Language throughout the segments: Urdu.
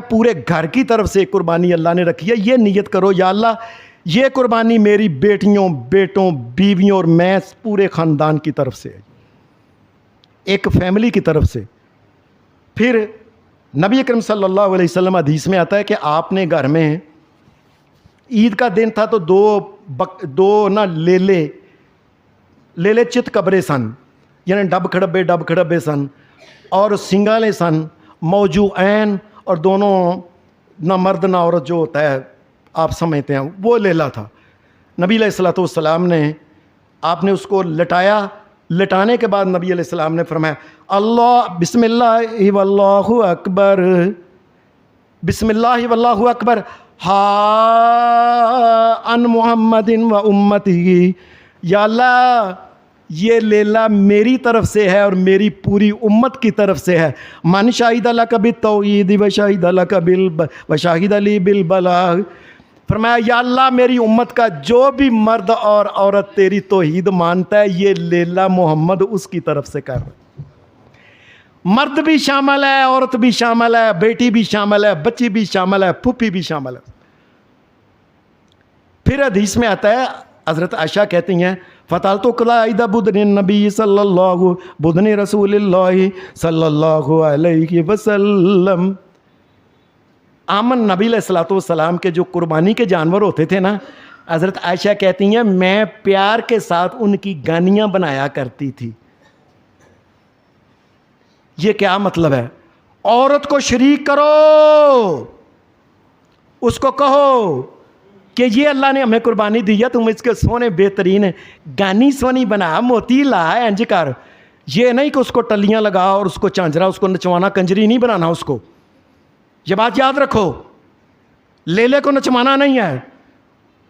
پورے گھر کی طرف سے قربانی اللہ نے رکھی ہے. یہ نیت کرو یا اللہ یہ قربانی میری بیٹیوں بیٹوں بیویوں اور میں پورے خاندان کی طرف سے ہے, ایک فیملی کی طرف سے. پھر نبی اکرم صلی اللہ علیہ وسلم حدیث میں آتا ہے کہ آپ نے گھر میں عید کا دن تھا تو دو نا لیلے چت قبرے سن, یعنی ڈب کھڑبے سن اور سنگالے سن موجوعین, اور دونوں نہ مرد نہ عورت جو ہوتا ہے آپ سمجھتے ہیں وہ لیلا تھا. نبی علیہ الصلوۃ والسلام نے آپ نے اس کو لٹایا. لٹانے کے بعد نبی علیہ السلام نے فرمایا اللہ بسم اللہ واللہ اکبر, بسم اللہ واللہ اکبر, ہا ان محمد و امتی, یا اللہ یہ لیلہ میری طرف سے ہے اور میری پوری امت کی طرف سے ہے. من شاہد لک بالتوحید و شاہد لک و شاہد لی بالبلاغ. فرمایا یا اللہ میری امت کا جو بھی مرد اور عورت تیری توحید مانتا ہے یہ لیلہ محمد اس کی طرف سے کر. مرد بھی شامل ہے, عورت بھی شامل ہے, بیٹی بھی شامل ہے, بچی بھی شامل ہے, پھوپھی بھی شامل ہے. پھر حدیث میں آتا ہے حضرت عائشہ کہتی ہیں فتالت قلائد بدن نبی صلی اللہ بدن رسول اللہ صلی اللہ علیہ وسلم. آمن نبی علیہ الصلوۃ والسلام کے جو قربانی کے جانور ہوتے تھے نا, حضرت عائشہ کہتی ہیں میں پیار کے ساتھ ان کی گانیاں بنایا کرتی تھی. یہ کیا مطلب ہے؟ عورت کو شریک کرو, اس کو کہو کہ یہ اللہ نے ہمیں قربانی دی ہے, تم اس کے سونے بہترین گانی سونی بنا, موتی لا, انج کر. یہ نہیں کہ اس کو ٹلیاں لگا اور اس کو چانجرا, اس کو نچوانا, کنجری نہیں بنانا اس کو. یہ بات یاد رکھو, لیلے کو نچوانا نہیں ہے.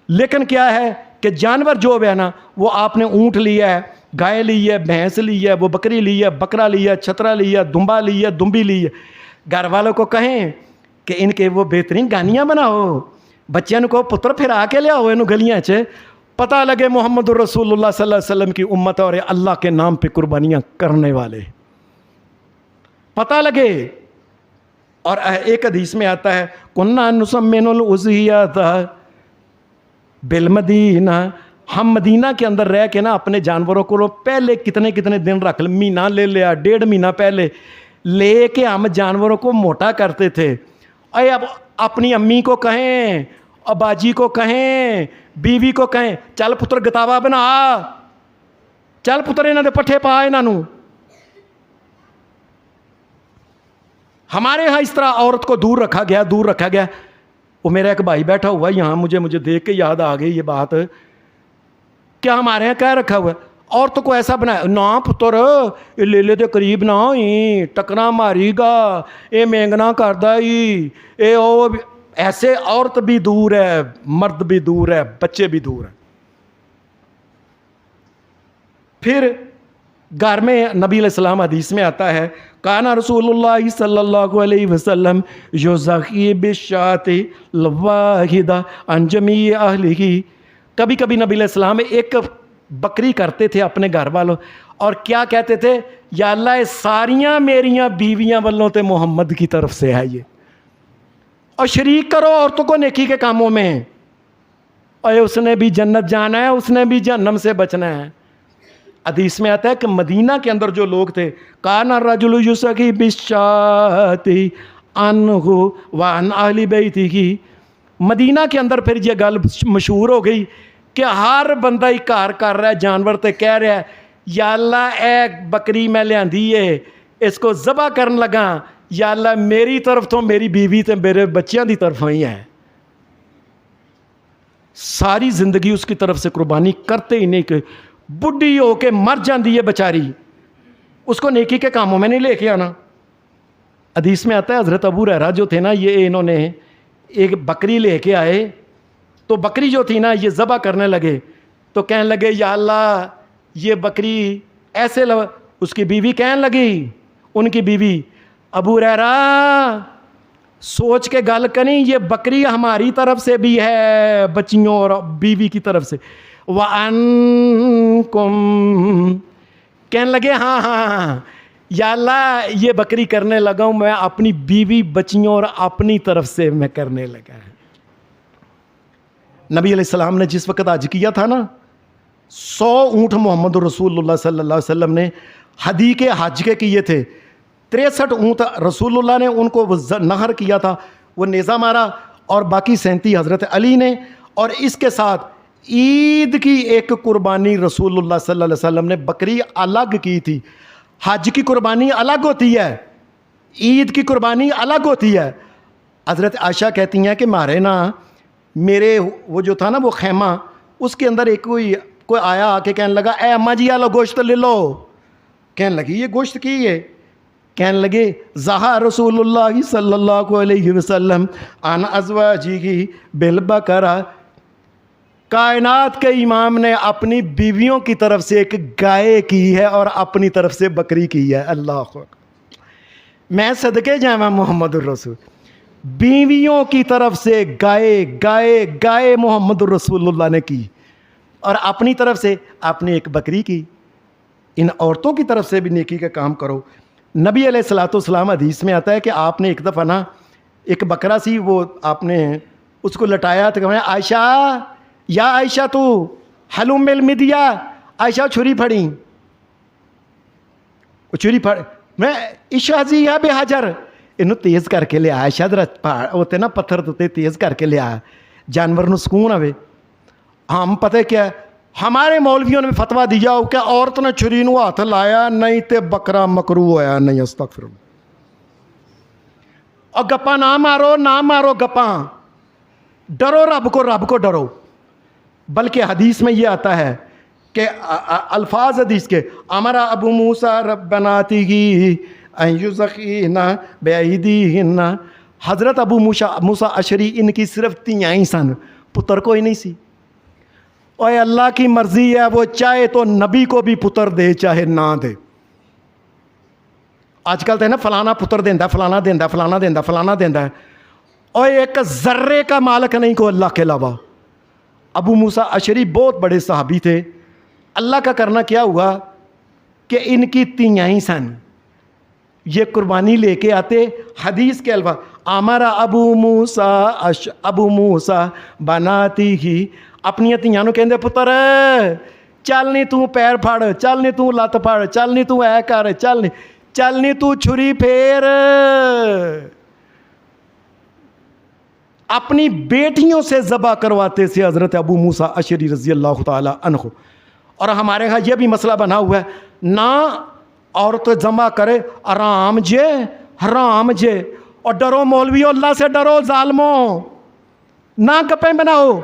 لیکن کیا ہے کہ جانور جو ہے نا وہ آپ نے اونٹ لیا ہے, گائے لی ہے, بھینس لی ہے, وہ بکری لی ہے, بکرا لیا, چھترا لیا, دمبا لی ہے, دمبی لی ہے. گھر والوں کو کہیں کہ ان کے وہ بہترین گانیاں بناؤ, بچیاں کو پتر پھرا کے لیا ہو گلیاں چ, پتہ لگے محمد الرسول اللہ صلی اللہ علیہ وسلم کی امت اور اللہ کے نام پہ قربانیاں کرنے والے پتہ لگے. اور ایک حدیث میں آتا ہے کنّا نسمن الاضحیۃ بالمدینہ, ہم مدینہ کے اندر رہ کے نا اپنے جانوروں کو پہلے کتنے دن رکھ لیں, مہینہ لے لیا, 1.5 مہینہ پہلے لے کے ہم جانوروں کو موٹا کرتے تھے. اے اب اپنی امی کو کہیں, اباجی کو کہیں, بیوی کو کہیں چل پتر گتاوا بنا, چل پتر انہاں دے پٹھے پا انہاں نوں. ہمارے ہاں اس طرح عورت کو دور رکھا گیا. وہ میرا ایک بھائی بیٹھا ہوا یہاں, مجھے دیکھ کے یاد آ گئی یہ بات, کیا ہمارے ہاں کیا رکھا ہوا ہے عورتوں کو ایسا بنایا, نہ پتر یہ لیلے دے قریب نہ ہوئی, ٹکنا ماری گا, یہ مینگنا کردا ہی, اے او ایسے. عورت بھی دور ہے, مرد بھی دور ہے, بچے بھی دور ہیں. پھر گھر میں نبی علیہ السلام حدیث میں آتا ہے کانا رسول اللہ صلی اللہ علیہ وسلم یضحی بالشاۃ الواحدہ عن جمیع اہلہ. کبھی کبھی نبی علیہ السلام ایک بکری کرتے تھے اپنے گھر والوں, اور کیا کہتے تھے یا اللہ ساریاں میریاں بیویاں والوں تے محمد کی طرف سے ہے یہ, اور شریک کرو عورتوں کو نیکی کے کاموں میں. اور اس نے بھی جنت جانا ہے, اس نے بھی جہنم سے بچنا ہے. حدیث میں آتا ہے کہ مدینہ کے اندر جو لوگ تھے کان الرجل یضحی بالشاۃ عنہ وعن اہل بیتہ. مدینہ کے اندر پھر یہ گل مشہور ہو گئی کہ ہر بندہ ہی کار کر رہا ہے جانور تے کہہ رہا ہے یا اللہ اے بکری میں لیاندی ہے اس کو ذبح کرن لگا, یا اللہ میری طرف تو میری بیوی تے میرے بچیاں دی طرف ہی ہے. ساری زندگی اس کی طرف سے قربانی کرتے ہی نہیں, کہ بڈھی ہو کے مر جاندی ہے بیچاری, اس کو نیکی کے کاموں میں نہیں لے کے آنا. حدیث میں آتا ہے حضرت ابو ہریرہ جو تھے نا, یہ انہوں نے ایک بکری لے کے آئے, تو بکری جو تھی نا یہ ذبح کرنے لگے, تو کہنے لگے یا اللہ یہ بکری ایسے اس کی بیوی کہنے لگی, ان کی بیوی ابو ہریرہ سوچ کے گل کریں, یہ بکری ہماری طرف سے بھی ہے, بچیوں اور بیوی کی طرف سے. وَأَنْكُمْ کہنے لگے ہاں یا اللہ یہ بکری کرنے لگا ہوں میں اپنی بیوی بچیوں اور اپنی طرف سے میں کرنے لگا ہے. نبی علیہ السلام نے جس وقت حج کیا تھا نا 100 اونٹ محمد رسول اللہ صلی اللہ علیہ وسلم نے حدیقے حج کے کیے تھے. 63 اونٹ رسول اللہ نے ان کو نہر کیا تھا, وہ نیزہ مارا, اور باقی 37 حضرت علی نے. اور اس کے ساتھ عید کی ایک قربانی رسول اللہ صلی اللہ علیہ وسلم نے بکری الگ کی تھی. حج کی قربانی الگ ہوتی ہے, عید کی قربانی الگ ہوتی ہے. حضرت عائشہ کہتی ہیں کہ مارے نا میرے وہ جو تھا نا وہ خیمہ, اس کے اندر ایک کوئی آیا آ کے کہنے لگا اے اماں جی آلو گوشت لے لو. کہنے لگی یہ گوشت کی ہے؟ کہنے لگے زہا رسول اللہ صلی اللہ علیہ وسلم عن ازواجہ بالبقرہ, کائنات کے امام نے اپنی بیویوں کی طرف سے ایک گائے کی ہے اور اپنی طرف سے بکری کی ہے. اللہ اکبر. میں صدقے جاواں محمد الرسول, بیویوں کی طرف سے گائے محمد الرسول اللہ نے کی, اور اپنی طرف سے آپ نے ایک بکری کی. ان عورتوں کی طرف سے بھی نیکی کا کام کرو. نبی علیہ الصلوۃ والسلام حدیث میں آتا ہے کہ آپ نے ایک دفعہ نا ایک بکرا سی, وہ آپ نے اس کو لٹایا تو کہا عائشہ یا عائشہ تو حلم المدیا, عائشہ چھری پھڑی, وہ چھری پھڑ میں عائشہ جی یا بے حجر, انہوں تیز کر کے لیا. عائشہ پہاڑ ہوتے نا پتھر ہوتے تیز کر کے لیا, جانور نو سکون آوے. ہم پتہ کیا ہے ہمارے مولویوں نے فتویٰ دیا ہو کہ عورت نے چھری نو ہاتھ لایا نہیں تے بکرا مکروہ ہویا نہیں. استغفر اللہ. اور گپاں نہ مارو گپاں, ڈرو رب کو ڈرو. بلکہ حدیث میں یہ آتا ہے کہ الفاظ حدیث کے امرا ابو موسیٰ ربناتہ ان یزخینا بیدیہن, حضرت ابو موسیٰ اشعری ان کی صرف تیاں ہی سن, پتر کوئی نہیں سی. اور اللہ کی مرضی ہے, وہ چاہے تو نبی کو بھی پتر دے چاہے نہ دے. آج کل تو ہے نا فلانا پتر دیندا, فلانا دیندا ہے, اور ایک ذرے کا مالک نہیں کو اللہ کے علاوہ. ابو موسیٰ اشعری بہت بڑے صحابی تھے. اللہ کا کرنا کیا ہوا کہ ان کی تیاں ہی سن, یہ قربانی لے کے آتے. حدیث کے الفاظ امرا ابو موسیٰ بناتی ہی, اپنی تیاں نو کہندے پتر چل نہیں تو پیر پھڑ, چل نہیں تو لت پھڑ, چل نہیں تو اے کر, چل نہیں تو چھری پھیر. اپنی بیٹیوں سے ذبح کرواتے تھے حضرت ابو موسیٰ اشعری رضی اللہ تعالی عنہ. اور ہمارے ہاں یہ بھی مسئلہ بنا ہوا ہے نہ عورت ذبح کرے, حرام جے. اور ڈرو مولویوں, اللہ سے ڈرو ظالموں, نہ گپیں بناؤ.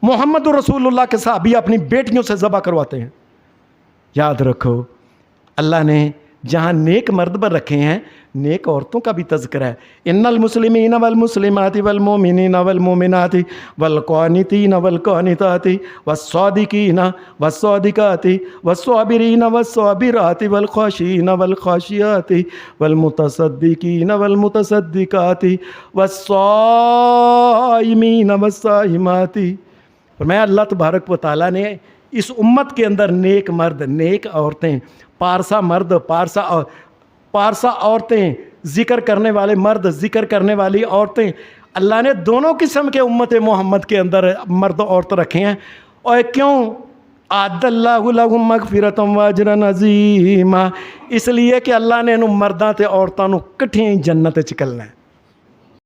محمد رسول اللہ کے صحابی اپنی بیٹیوں سے ذبح کرواتے ہیں. یاد رکھو اللہ نے جہاں نیک مرد پر رکھے ہیں نیک عورتوں کا بھی تذکرہ ہے. ان المسلمین والمسلمات والمؤمنین والمؤمنات والقانتین والقانتات والصادقین والصادقات والصابرین والصابرات والخاشعین والخاشعات والمتصدقین والمتصدقات والصائمین والصائمات. اور میں اللہ تبارک و تعالیٰ نے اس امت کے اندر نیک مرد نیک عورتیں, پارسا مرد پارسا عورتیں, ذکر کرنے والے مرد ذکر کرنے والی عورتیں, اللہ نے دونوں قسم کے امت محمد کے اندر مرد عورت رکھے ہیں. اور کیوں؟ اعد اللہ لہم مغفرۃ و اجرا عظیما, اس لیے کہ اللہ نے انہوں مرداں تے عورتاں نوں کٹھے جنت وچ گھلنا ہے.